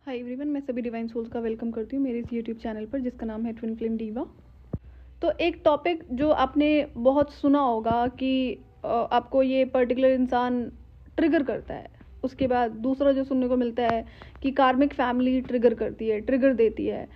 Hi everyone, मैं सभी divine souls का वेलकम करती हूँ मेरे इस यूट्यूब चैनल पर जिसका नाम है ट्विन फ्लेम डीवा। तो एक टॉपिक जो आपने बहुत सुना होगा कि आपको ये पर्टिकुलर इंसान ट्रिगर करता है। उसके बाद दूसरा जो सुनने को मिलता है कि कार्मिक फैमिली ट्रिगर करती है, ट्रिगर देती है।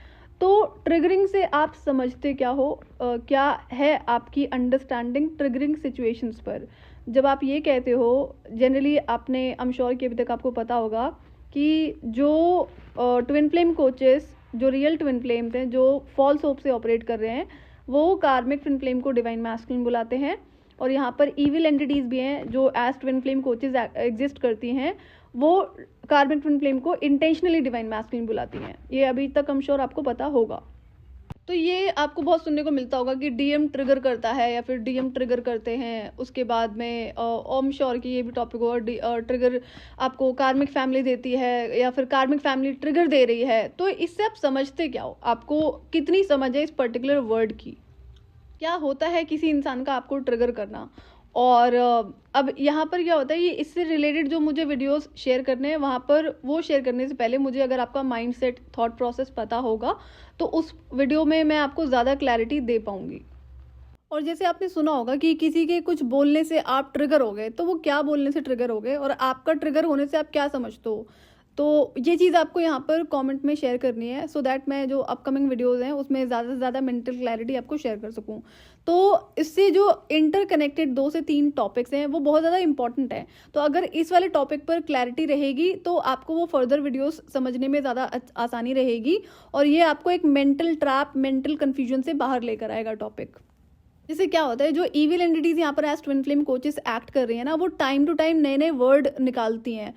तो ट्रिगरिंग से आप समझते क्या हो? क्या है आपकी अंडरस्टैंडिंग ट्रिगरिंग सिचुएशंस पर? जब आप ये कहते हो, जनरली आपने आई एम श्योर कि अभी तक आपको पता होगा कि जो ट्विन फ्लेम कोचेस, जो रियल ट्विन फ्लेम्स हैं, जो फॉल्स होप से ऑपरेट कर रहे हैं, वो कार्मिक ट्विन फ्लेम को डिवाइन मैस्कुलिन बुलाते हैं। और यहाँ पर इविल एंटिटीज भी हैं जो as twin flame coaches exist करती हैं, वो कार्मिक ट्विन फ्लेम को इंटेंशनली डिवाइन मैस्कुलिन बुलाती हैं। ये अभी तक हम श्योर आपको पता होगा। तो ये आपको बहुत सुनने को मिलता होगा कि डीएम ट्रिगर करता है या फिर डीएम ट्रिगर करते हैं। उसके बाद में ओम श्योर की ये भी टॉपिक होगा, ट्रिगर आपको कार्मिक फैमिली देती है या फिर कार्मिक फैमिली ट्रिगर दे रही है। तो इससे आप समझते क्या हो? आपको कितनी समझ है इस पर्टिकुलर वर्ड की? क्या होता है किसी इंसान का आपको ट्रिगर करना? और अब यहाँ पर क्या होता है, ये इससे रिलेटेड जो मुझे वीडियोस शेयर करने हैं, वहाँ पर वो शेयर करने से पहले मुझे अगर आपका माइंड सेट, थॉट प्रोसेस पता होगा तो उस वीडियो में मैं आपको ज़्यादा क्लैरिटी दे पाऊँगी। और जैसे आपने सुना होगा कि किसी के कुछ बोलने से आप ट्रिगर हो गए, तो वो क्या बोलने से ट्रिगर हो गए और आपका ट्रिगर होने से आप क्या समझते हो? तो ये चीज़ आपको यहाँ पर कमेंट में शेयर करनी है, सो दैट मैं जो अपकमिंग वीडियोस हैं उसमें ज़्यादा से ज़्यादा मेंटल क्लैरिटी आपको शेयर कर सकूँ। तो इससे जो इंटरकनेक्टेड 2 से 3 टॉपिक्स हैं वो बहुत ज़्यादा इंपॉर्टेंट है। तो अगर इस वाले टॉपिक पर क्लैरिटी रहेगी तो आपको वो फर्दर वीडियोस समझने में ज़्यादा आसानी रहेगी और ये आपको एक मेंटल ट्रैप, मेंटल कन्फ्यूजन से बाहर लेकर आएगा टॉपिक। जैसे क्या होता है, जो इविल एंटिटीज यहाँ पर as twin flame coaches act कर रही है ना, वो टाइम टू टाइम नए नए वर्ड निकालती हैं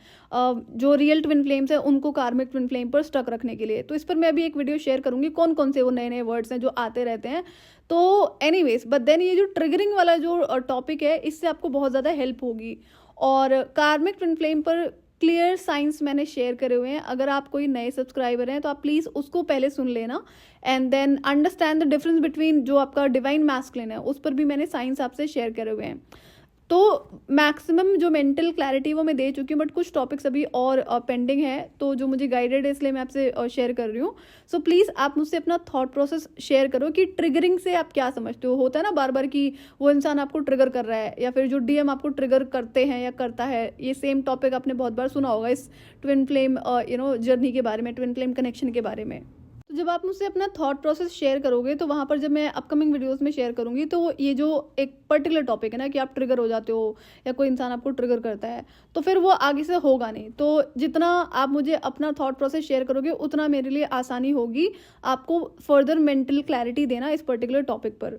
जो रियल ट्विन फ्लेम्स हैं उनको कार्मिक ट्विन फ्लेम पर स्टक रखने के लिए। तो इस पर मैं अभी एक वीडियो शेयर करूंगी कौन कौन से वो नए नए वर्ड्स हैं जो आते रहते हैं। तो एनीवेज, बट देन ये जो ट्रिगरिंग वाला जो टॉपिक है, इससे आपको बहुत ज़्यादा हेल्प होगी। और कार्मिक ट्विन फ्लेम पर क्लियर साइंस मैंने शेयर करे हुए हैं। अगर आप कोई नए सब्सक्राइबर हैं तो आप प्लीज़ उसको पहले सुन लेना and then understand the difference between जो आपका डिवाइन मैस्कुलिन है, उस पर भी मैंने साइंस आपसे शेयर करे हुए हैं। तो मैक्सिमम जो मेंटल क्लैरिटी वो मैं दे चुकी हूँ, बट कुछ टॉपिक्स अभी और पेंडिंग है, तो जो मुझे गाइडेड है इसलिए मैं आपसे शेयर कर रही हूँ। सो प्लीज़ आप मुझसे अपना थॉट प्रोसेस शेयर करो कि ट्रिगरिंग से आप क्या समझते हो। होता है ना बार बार कि वो इंसान आपको ट्रिगर कर रहा है या फिर जो डीएम आपको ट्रिगर करते हैं या करता है। ये सेम टॉपिक आपने बहुत बार सुना होगा इस ट्विन फ्लेम जर्नी के बारे में, ट्विन फ्लेम कनेक्शन के बारे में। तो जब आप मुझसे अपना थॉट प्रोसेस शेयर करोगे तो वहाँ पर जब मैं अपकमिंग वीडियोस में शेयर करूँगी तो ये जो एक पर्टिकुलर टॉपिक है ना कि आप ट्रिगर हो जाते हो या कोई इंसान आपको ट्रिगर करता है, तो फिर वो आगे से होगा नहीं। तो जितना आप मुझे अपना थॉट प्रोसेस शेयर करोगे उतना मेरे लिए आसानी होगी आपको फर्दर मेंटल क्लैरिटी देना इस पर्टिकुलर टॉपिक पर।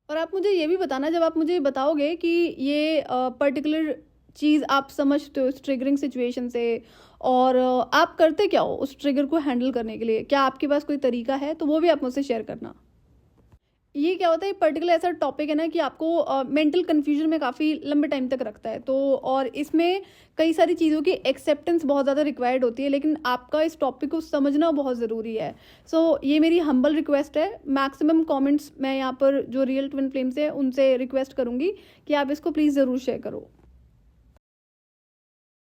और आप मुझे ये भी बताना, जब आप मुझे बताओगे कि ये पर्टिकुलर चीज़ आप समझते हो इस ट्रिगरिंग सिचुएशन से और आप करते क्या हो उस ट्रिगर को हैंडल करने के लिए, क्या आपके पास कोई तरीका है, तो वो भी आप मुझसे शेयर करना। ये क्या होता है, पर्टिकुलर ऐसा टॉपिक है ना कि आपको मेंटल कन्फ्यूजन में काफ़ी लंबे टाइम तक रखता है। तो और इसमें कई सारी चीज़ों की एक्सेप्टेंस बहुत ज़्यादा रिक्वायर्ड होती है, लेकिन आपका इस टॉपिक को समझना बहुत ज़रूरी है। सो ये मेरी हम्बल रिक्वेस्ट है। मैक्सिमम कमेंट्स मैं यहाँ पर जो रियल ट्विन फ्लेम्स है उनसे रिक्वेस्ट करूँगी कि आप इसको प्लीज़ ज़रूर शेयर करो।